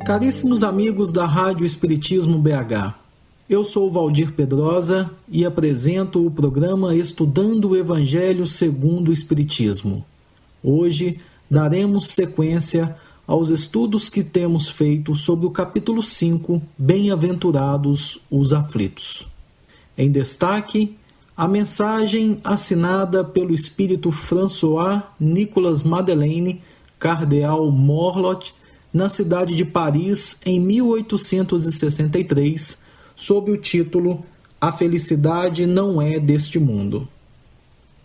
Caríssimos amigos da Rádio Espiritismo BH, eu sou Valdir Pedrosa e apresento o programa Estudando o Evangelho segundo o Espiritismo. Hoje daremos sequência aos estudos que temos feito sobre o capítulo 5, Bem-aventurados os aflitos. Em destaque, a mensagem assinada pelo espírito François Nicolas Madeleine, cardeal Morlot, na cidade de Paris, em 1863, sob o título A Felicidade Não É Deste Mundo.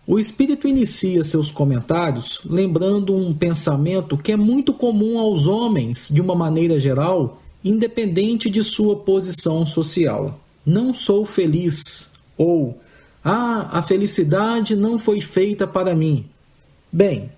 O espírito inicia seus comentários lembrando um pensamento que é muito comum aos homens, de uma maneira geral, independente de sua posição social. Não sou feliz, ou a felicidade não foi feita para mim. Bem,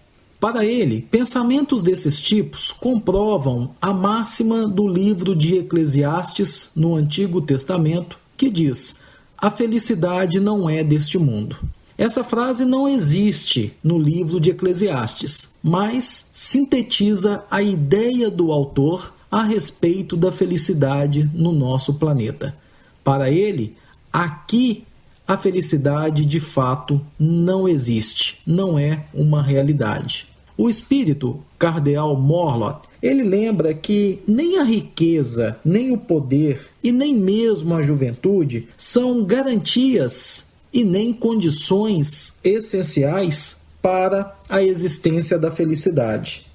para ele, pensamentos desses tipos comprovam a máxima do livro de Eclesiastes, no Antigo Testamento, que diz: a felicidade não é deste mundo. Essa frase não existe no livro de Eclesiastes, mas sintetiza a ideia do autor a respeito da felicidade no nosso planeta. Para ele, aqui a felicidade de fato não existe, não é uma realidade. O espírito cardeal Morlot, ele lembra que nem a riqueza, nem o poder e nem mesmo a juventude são garantias e nem condições essenciais para a existência da felicidade.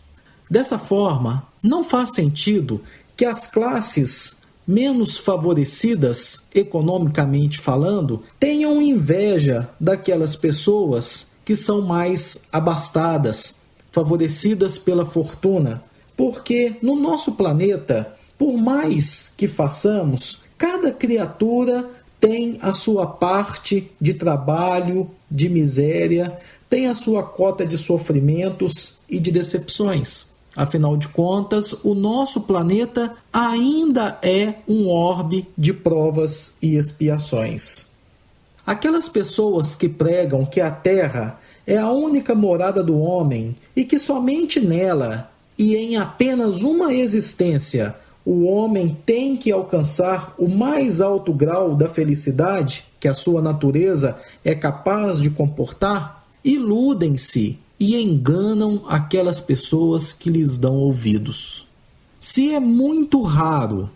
Dessa forma, não faz sentido que as classes menos favorecidas, economicamente falando, tenham inveja daquelas pessoas que são mais abastadas, favorecidas pela fortuna, porque no nosso planeta, por mais que façamos, cada criatura tem a sua parte de trabalho, de miséria, tem a sua cota de sofrimentos e de decepções. Afinal de contas, o nosso planeta ainda é um orbe de provas e expiações. Aquelas pessoas que pregam que a Terra é a única morada do homem e que somente nela e em apenas uma existência o homem tem que alcançar o mais alto grau da felicidade que a sua natureza é capaz de comportar, iludem-se e enganam aquelas pessoas que lhes dão ouvidos. Se é muito raro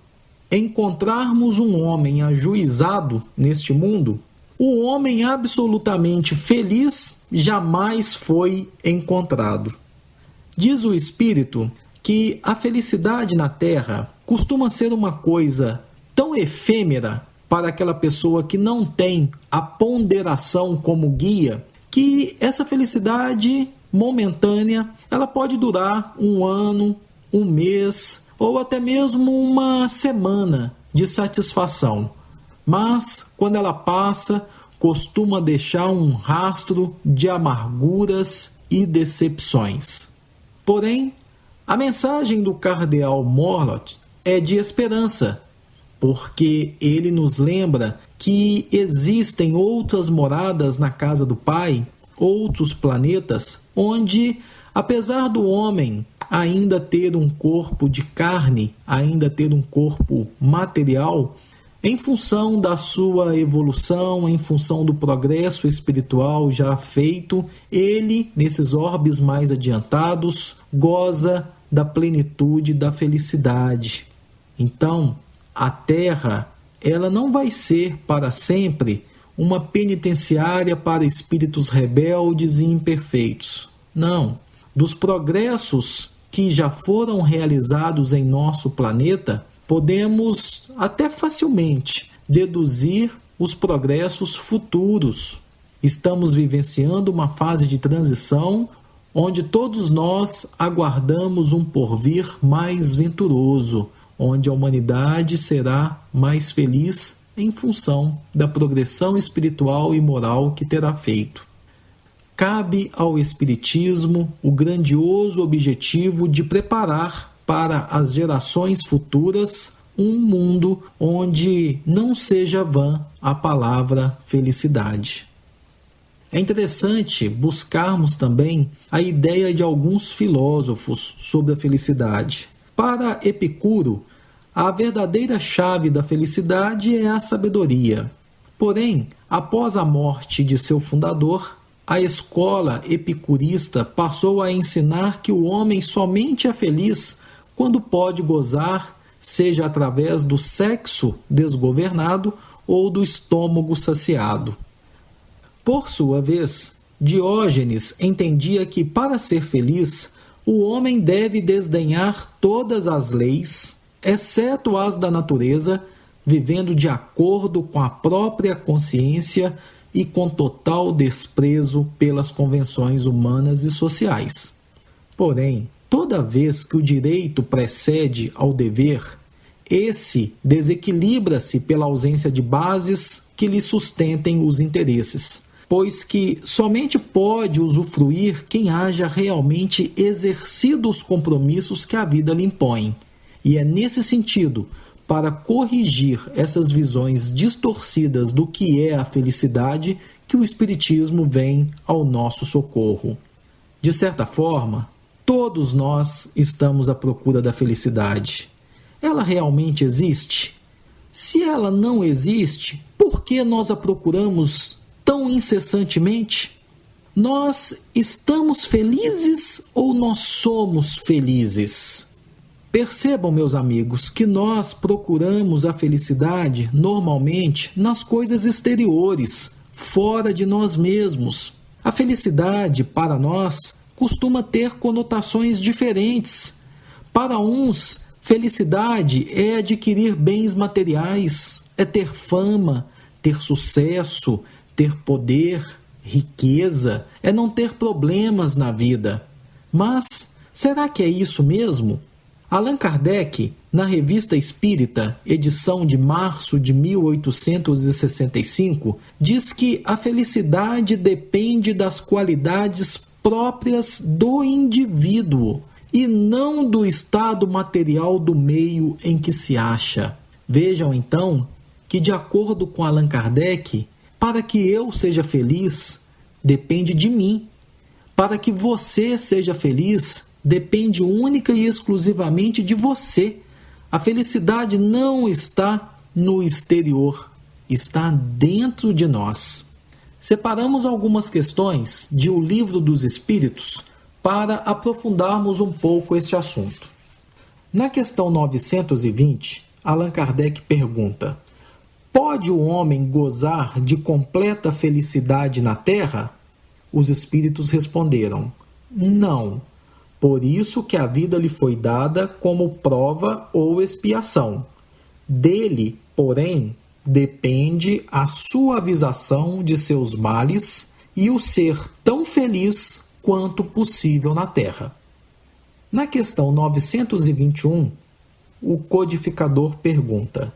encontrarmos um homem ajuizado neste mundo, o homem absolutamente feliz jamais foi encontrado. Diz o Espírito que a felicidade na Terra costuma ser uma coisa tão efêmera para aquela pessoa que não tem a ponderação como guia, que essa felicidade momentânea, ela pode durar um ano, um mês ou até mesmo uma semana de satisfação. Mas, quando ela passa, costuma deixar um rastro de amarguras e decepções. Porém, a mensagem do cardeal Morlot é de esperança, porque ele nos lembra que existem outras moradas na casa do Pai, outros planetas, onde, apesar do homem ainda ter um corpo de carne, ainda ter um corpo material, em função da sua evolução, em função do progresso espiritual já feito, ele, nesses orbes mais adiantados, goza da plenitude da felicidade. Então, a Terra, ela não vai ser para sempre uma penitenciária para espíritos rebeldes e imperfeitos. Não. Dos progressos que já foram realizados em nosso planeta, podemos até facilmente deduzir os progressos futuros. Estamos vivenciando uma fase de transição onde todos nós aguardamos um porvir mais venturoso, onde a humanidade será mais feliz em função da progressão espiritual e moral que terá feito. Cabe ao Espiritismo o grandioso objetivo de preparar para as gerações futuras um mundo onde não seja vã a palavra felicidade. É interessante buscarmos também a ideia de alguns filósofos sobre a felicidade. Para Epicuro, a verdadeira chave da felicidade é a sabedoria. Porém, após a morte de seu fundador, a escola epicurista passou a ensinar que o homem somente é feliz quando pode gozar, seja através do sexo desgovernado ou do estômago saciado. Por sua vez, Diógenes entendia que, para ser feliz, o homem deve desdenhar todas as leis, exceto as da natureza, vivendo de acordo com a própria consciência e com total desprezo pelas convenções humanas e sociais. Porém, toda vez que o direito precede ao dever, esse desequilibra-se pela ausência de bases que lhe sustentem os interesses, pois que somente pode usufruir quem haja realmente exercido os compromissos que a vida lhe impõe. E é nesse sentido, para corrigir essas visões distorcidas do que é a felicidade, que o Espiritismo vem ao nosso socorro. De certa forma, todos nós estamos à procura da felicidade. Ela realmente existe? Se ela não existe, por que nós a procuramos tão incessantemente? Nós estamos felizes ou nós somos felizes? Percebam, meus amigos, que nós procuramos a felicidade normalmente nas coisas exteriores, fora de nós mesmos. A felicidade, para nós, costuma ter conotações diferentes. Para uns, felicidade é adquirir bens materiais, é ter fama, ter sucesso, ter poder, riqueza, é não ter problemas na vida. Mas será que é isso mesmo? Allan Kardec, na Revista Espírita, edição de março de 1865, diz que a felicidade depende das qualidades próprias do indivíduo e não do estado material do meio em que se acha. Vejam então que, de acordo com Allan Kardec, para que eu seja feliz, depende de mim. Para que você seja feliz, depende única e exclusivamente de você. A felicidade não está no exterior, está dentro de nós. Separamos algumas questões de O Livro dos Espíritos para aprofundarmos um pouco este assunto. Na questão 920, Allan Kardec pergunta: pode o homem gozar de completa felicidade na Terra? Os espíritos responderam: não. Por isso que a vida lhe foi dada como prova ou expiação. Dele, porém, depende a suavização de seus males e o ser tão feliz quanto possível na Terra. Na questão 921, o codificador pergunta: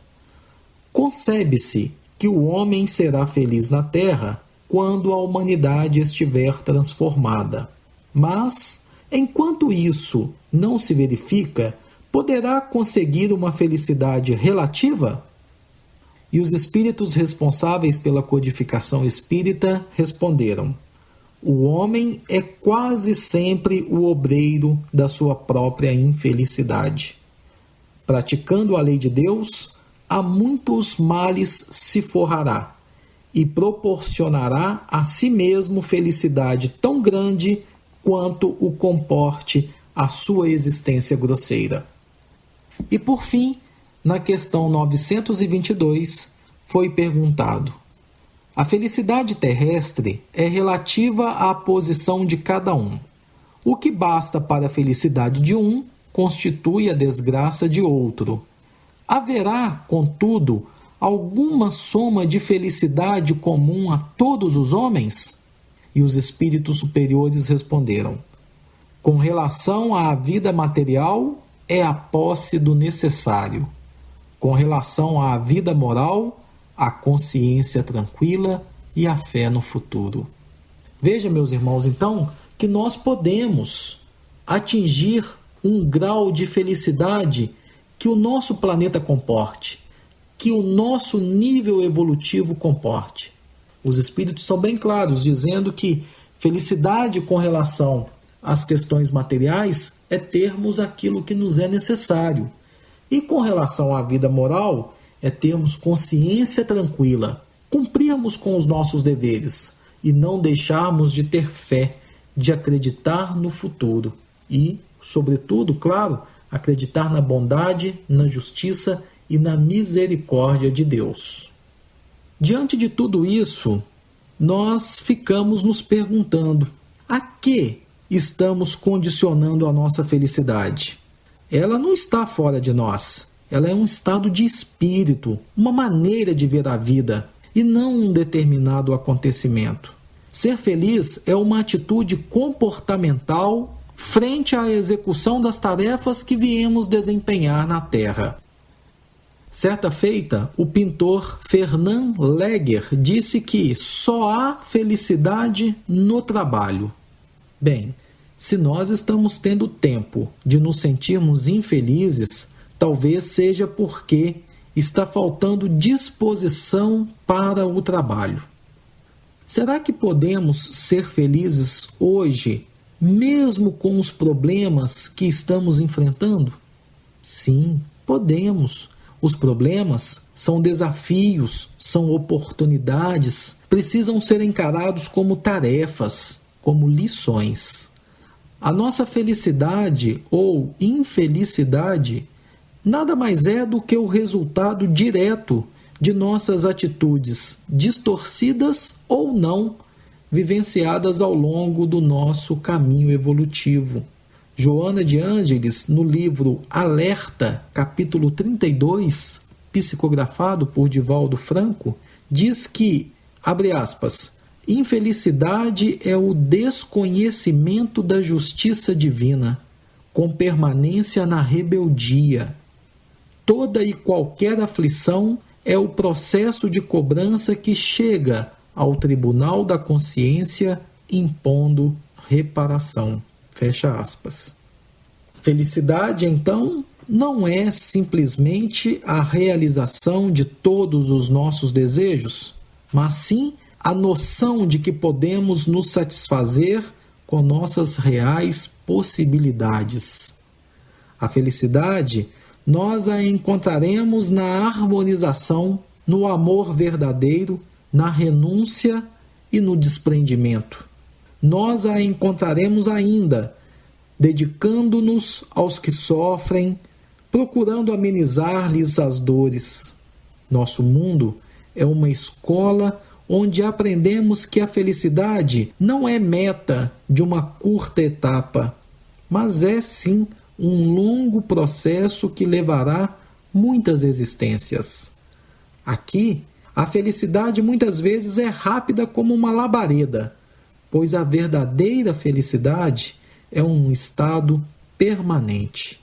concebe-se que o homem será feliz na Terra quando a humanidade estiver transformada. Mas, enquanto isso não se verifica, poderá conseguir uma felicidade relativa? E os espíritos responsáveis pela codificação espírita responderam: o homem é quase sempre o obreiro da sua própria infelicidade. Praticando a lei de Deus, a muitos males se forrará e proporcionará a si mesmo felicidade tão grande quanto o comporte a sua existência grosseira. E por fim, na questão 922, foi perguntado: a felicidade terrestre é relativa à posição de cada um. O que basta para a felicidade de um constitui a desgraça de outro. Haverá, contudo, alguma soma de felicidade comum a todos os homens? E os espíritos superiores responderam: com relação à vida material, é a posse do necessário. Com relação à vida moral, a consciência tranquila e a fé no futuro. Veja, meus irmãos, então, que nós podemos atingir um grau de felicidade que o nosso planeta comporte, que o nosso nível evolutivo comporte. Os espíritos são bem claros, dizendo que felicidade com relação às questões materiais é termos aquilo que nos é necessário. E com relação à vida moral, é termos consciência tranquila, cumprirmos com os nossos deveres e não deixarmos de ter fé, de acreditar no futuro e, sobretudo, claro, acreditar na bondade, na justiça e na misericórdia de Deus. Diante de tudo isso, nós ficamos nos perguntando: a que estamos condicionando a nossa felicidade? Ela não está fora de nós, ela é um estado de espírito, uma maneira de ver a vida e não um determinado acontecimento. Ser feliz é uma atitude comportamental frente à execução das tarefas que viemos desempenhar na Terra. Certa feita, o pintor Fernand Léger disse que só há felicidade no trabalho. Bem, se nós estamos tendo tempo de nos sentirmos infelizes, talvez seja porque está faltando disposição para o trabalho. Será que podemos ser felizes hoje, mesmo com os problemas que estamos enfrentando? Sim, podemos. Os problemas são desafios, são oportunidades, precisam ser encarados como tarefas, como lições. A nossa felicidade ou infelicidade nada mais é do que o resultado direto de nossas atitudes distorcidas ou não, vivenciadas ao longo do nosso caminho evolutivo. Joana de Ângeles, no livro Alerta, capítulo 32, psicografado por Divaldo Franco, diz que, abre aspas, infelicidade é o desconhecimento da justiça divina, com permanência na rebeldia. Toda e qualquer aflição é o processo de cobrança que chega ao tribunal da consciência impondo reparação. Fecha aspas. Felicidade, então, não é simplesmente a realização de todos os nossos desejos, mas sim a noção de que podemos nos satisfazer com nossas reais possibilidades. A felicidade nós a encontraremos na harmonização, no amor verdadeiro, na renúncia e no desprendimento. Nós a encontraremos ainda, dedicando-nos aos que sofrem, procurando amenizar-lhes as dores. Nosso mundo é uma escola onde aprendemos que a felicidade não é meta de uma curta etapa, mas é sim um longo processo que levará muitas existências. Aqui, a felicidade muitas vezes é rápida como uma labareda, pois a verdadeira felicidade é um estado permanente.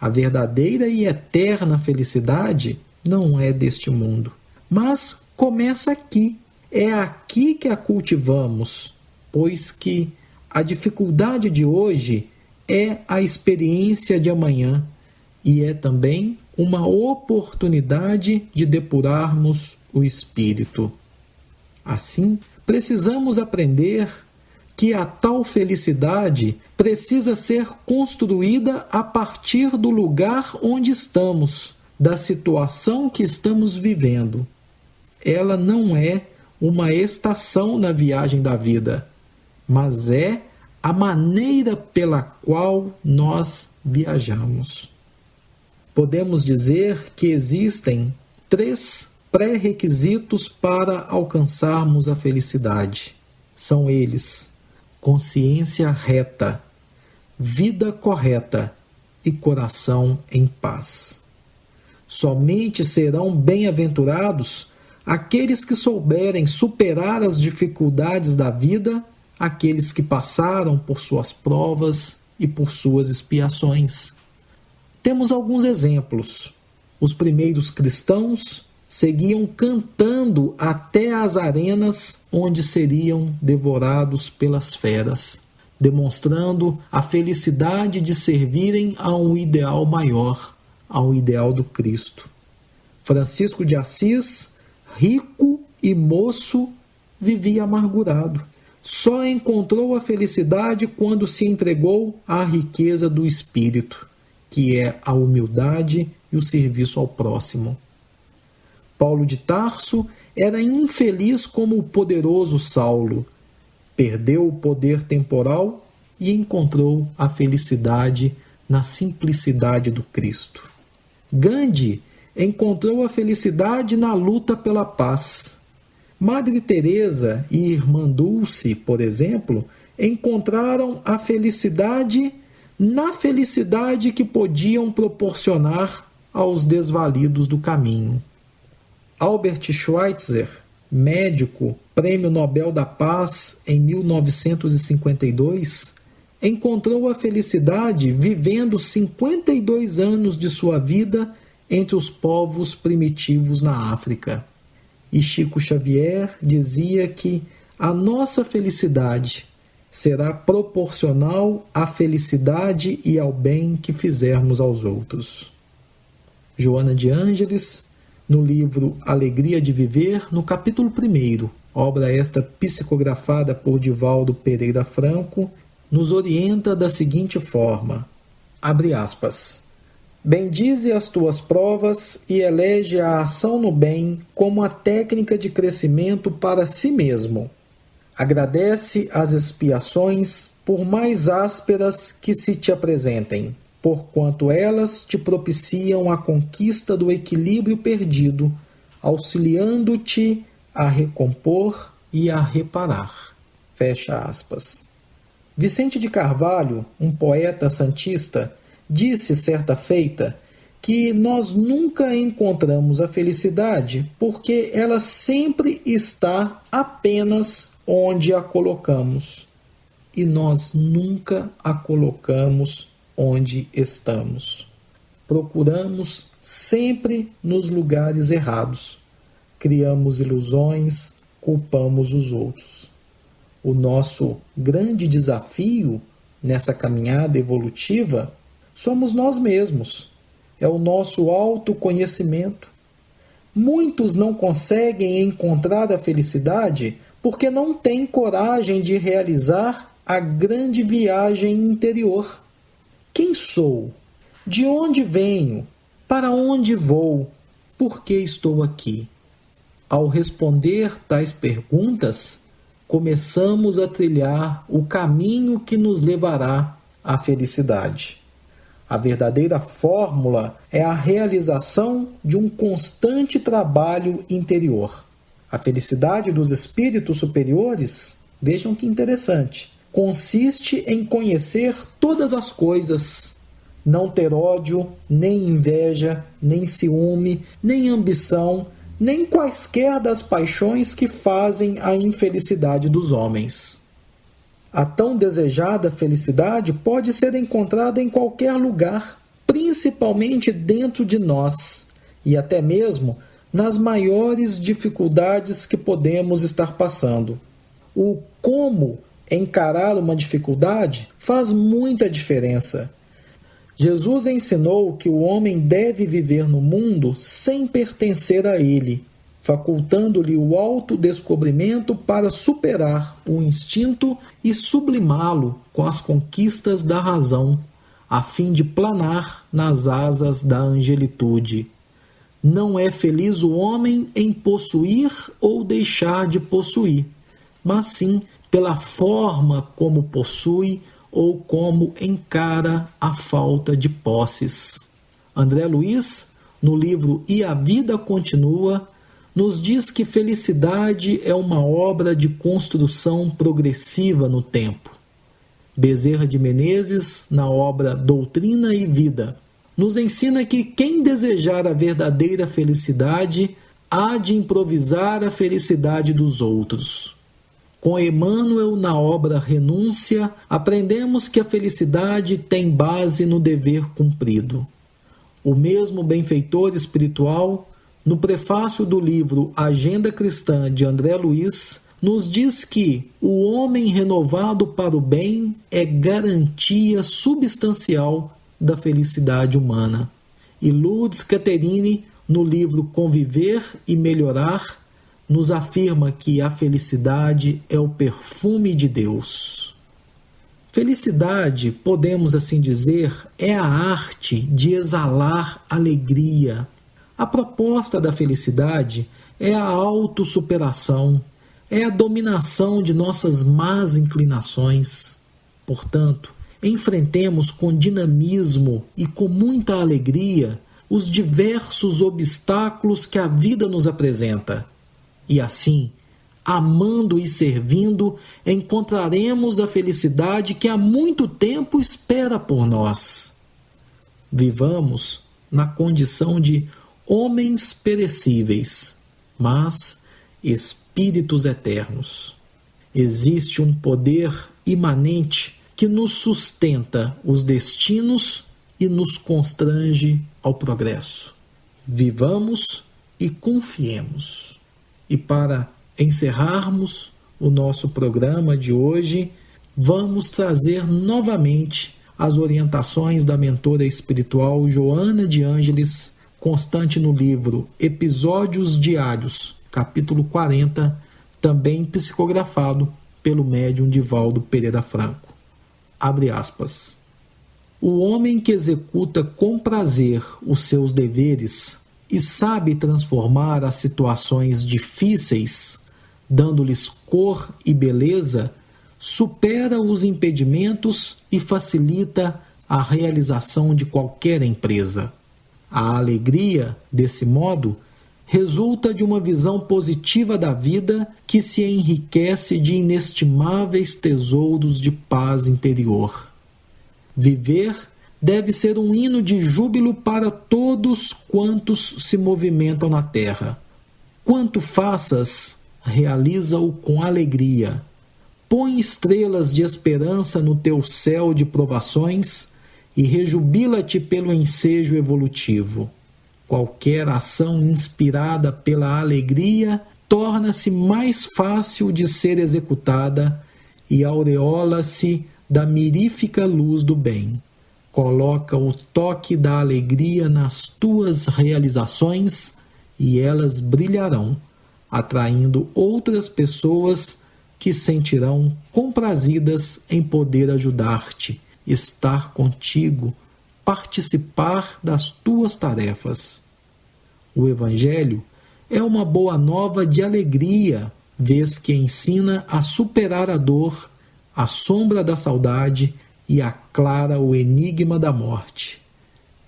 A verdadeira e eterna felicidade não é deste mundo, mas começa aqui. É aqui que a cultivamos, pois que a dificuldade de hoje é a experiência de amanhã e é também uma oportunidade de depurarmos o espírito. Assim, precisamos aprender que a tal felicidade precisa ser construída a partir do lugar onde estamos, da situação que estamos vivendo. Ela não é uma estação na viagem da vida, mas é a maneira pela qual nós viajamos. Podemos dizer que existem 3 pré-requisitos para alcançarmos a felicidade. São eles: consciência reta, vida correta e coração em paz. Somente serão bem-aventurados aqueles que souberem superar as dificuldades da vida, aqueles que passaram por suas provas e por suas expiações. Temos alguns exemplos. Os primeiros cristãos seguiam cantando até as arenas onde seriam devorados pelas feras, demonstrando a felicidade de servirem a um ideal maior, ao ideal do Cristo. Francisco de Assis, rico e moço, vivia amargurado. só encontrou a felicidade quando se entregou à riqueza do espírito, que é a humildade e o serviço ao próximo. Paulo de Tarso era infeliz como o poderoso Saulo. Perdeu o poder temporal e encontrou a felicidade na simplicidade do Cristo. Gandhi encontrou a felicidade na luta pela paz. Madre Teresa e Irmã Dulce, por exemplo, encontraram a felicidade na felicidade que podiam proporcionar aos desvalidos do caminho. Albert Schweitzer, médico, Prêmio Nobel da Paz em 1952, encontrou a felicidade vivendo 52 anos de sua vida entre os povos primitivos na África. E Chico Xavier dizia que a nossa felicidade será proporcional à felicidade e ao bem que fizermos aos outros. Joana de Ângeles, no livro Alegria de Viver, no capítulo 1, obra esta psicografada por Divaldo Pereira Franco, nos orienta da seguinte forma, abre aspas, bendize as tuas provas e elege a ação no bem como a técnica de crescimento para si mesmo. Agradece as expiações, por mais ásperas que se te apresentem, porquanto elas te propiciam a conquista do equilíbrio perdido, auxiliando-te a recompor e a reparar. Fecha aspas. Vicente de Carvalho, um poeta santista, disse certa feita que nós nunca encontramos a felicidade porque ela sempre está apenas onde a colocamos e nós nunca a colocamos onde estamos. Procuramos sempre nos lugares errados, criamos ilusões, culpamos os outros. O nosso grande desafio nessa caminhada evolutiva somos nós mesmos. É o nosso autoconhecimento. Muitos não conseguem encontrar a felicidade porque não têm coragem de realizar a grande viagem interior. Quem sou? De onde venho? Para onde vou? Por que estou aqui? Ao responder tais perguntas, começamos a trilhar o caminho que nos levará à felicidade. A verdadeira fórmula é a realização de um constante trabalho interior. A felicidade dos espíritos superiores, vejam que interessante, consiste em conhecer todas as coisas, não ter ódio, nem inveja, nem ciúme, nem ambição, nem quaisquer das paixões que fazem a infelicidade dos homens. A tão desejada felicidade pode ser encontrada em qualquer lugar, principalmente dentro de nós, e até mesmo nas maiores dificuldades que podemos estar passando. O como encarar uma dificuldade faz muita diferença. Jesus ensinou que o homem deve viver no mundo sem pertencer a ele, facultando-lhe o autodescobrimento para superar o instinto e sublimá-lo com as conquistas da razão, a fim de planar nas asas da angelitude. Não é feliz o homem em possuir ou deixar de possuir, mas sim pela forma como possui ou como encara a falta de posses. André Luiz, no livro E a Vida Continua, nos diz que felicidade é uma obra de construção progressiva no tempo. Bezerra de Menezes, na obra Doutrina e Vida, nos ensina que quem desejar a verdadeira felicidade há de improvisar a felicidade dos outros. Com Emmanuel, na obra Renúncia, aprendemos que a felicidade tem base no dever cumprido. O mesmo benfeitor espiritual, no prefácio do livro Agenda Cristã de André Luiz, nos diz que o homem renovado para o bem é garantia substancial da felicidade humana. E Lourdes Catherine, no livro Conviver e Melhorar, nos afirma que a felicidade é o perfume de Deus. Felicidade, podemos assim dizer, é a arte de exalar alegria. A proposta da felicidade é a autossuperação, é a dominação de nossas más inclinações. Portanto, enfrentemos com dinamismo e com muita alegria os diversos obstáculos que a vida nos apresenta. E assim, amando e servindo, encontraremos a felicidade que há muito tempo espera por nós. Vivamos na condição de homens perecíveis, mas espíritos eternos. Existe um poder imanente que nos sustenta os destinos e nos constrange ao progresso. Vivamos e confiemos. E para encerrarmos o nosso programa de hoje, vamos trazer novamente as orientações da mentora espiritual Joana de Ângeles, constante no livro Episódios Diários, capítulo 40, também psicografado pelo médium Divaldo Pereira Franco. Abre aspas. O homem que executa com prazer os seus deveres e sabe transformar as situações difíceis, dando-lhes cor e beleza, supera os impedimentos e facilita a realização de qualquer empresa. A alegria, desse modo, resulta de uma visão positiva da vida que se enriquece de inestimáveis tesouros de paz interior. Viver deve ser um hino de júbilo para todos quantos se movimentam na terra. Quanto faças, realiza-o com alegria. Põe estrelas de esperança no teu céu de provações e rejubila-te pelo ensejo evolutivo. Qualquer ação inspirada pela alegria torna-se mais fácil de ser executada e aureola-se da mirífica luz do bem. Coloca o toque da alegria nas tuas realizações e elas brilharão, atraindo outras pessoas que sentirão comprazidas em poder ajudar-te, estar contigo, participar das tuas tarefas. O Evangelho é uma boa nova de alegria, vez que ensina a superar a dor, a sombra da saudade e aclara o enigma da morte.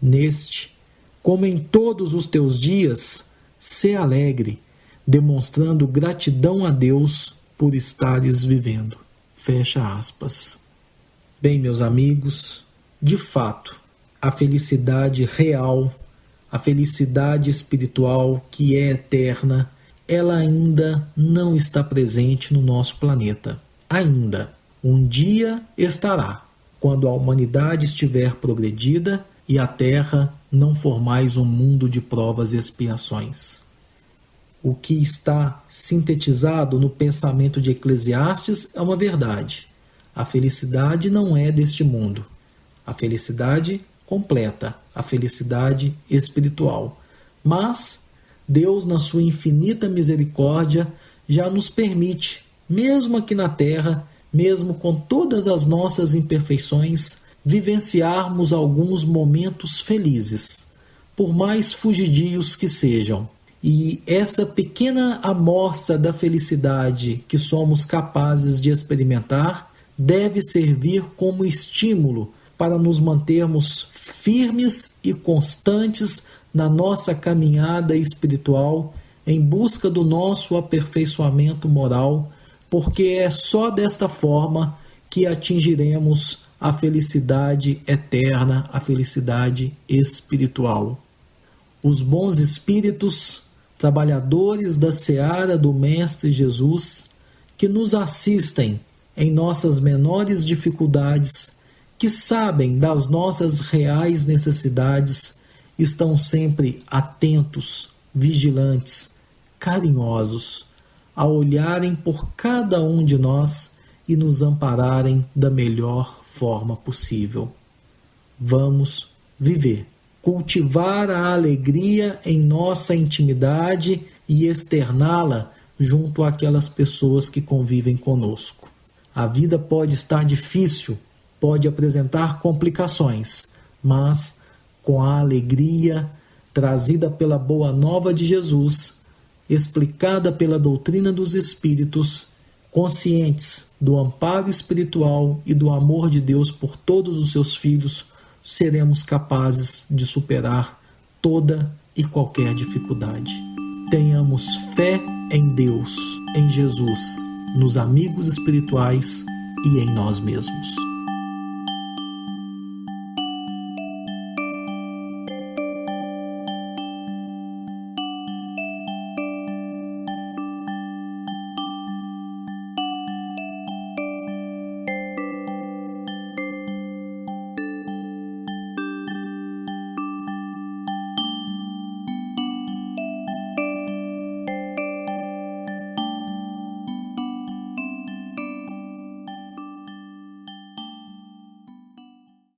Neste, como em todos os teus dias, sê alegre, demonstrando gratidão a Deus por estares vivendo. Fecha aspas. Bem, meus amigos, de fato, a felicidade real, a felicidade espiritual que é eterna, ela ainda não está presente no nosso planeta. Ainda. Um dia estará, quando a humanidade estiver progredida e a Terra não for mais um mundo de provas e expiações. O que está sintetizado no pensamento de Eclesiastes é uma verdade. A felicidade não é deste mundo. A felicidade completa, a felicidade espiritual. Mas Deus, na sua infinita misericórdia, já nos permite, mesmo aqui na Terra, mesmo com todas as nossas imperfeições, vivenciarmos alguns momentos felizes, por mais fugidios que sejam. E essa pequena amostra da felicidade que somos capazes de experimentar deve servir como estímulo para nos mantermos firmes e constantes na nossa caminhada espiritual em busca do nosso aperfeiçoamento moral, porque é só desta forma que atingiremos a felicidade eterna, a felicidade espiritual. Os bons espíritos, trabalhadores da seara do Mestre Jesus, que nos assistem em nossas menores dificuldades, que sabem das nossas reais necessidades, estão sempre atentos, vigilantes, carinhosos, a olharem por cada um de nós e nos ampararem da melhor forma possível. Vamos viver, cultivar a alegria em nossa intimidade e externá-la junto àquelas pessoas que convivem conosco. A vida pode estar difícil, pode apresentar complicações, mas com a alegria trazida pela boa nova de Jesus, explicada pela doutrina dos Espíritos, conscientes do amparo espiritual e do amor de Deus por todos os seus filhos, seremos capazes de superar toda e qualquer dificuldade. Tenhamos fé em Deus, em Jesus, nos amigos espirituais e em nós mesmos.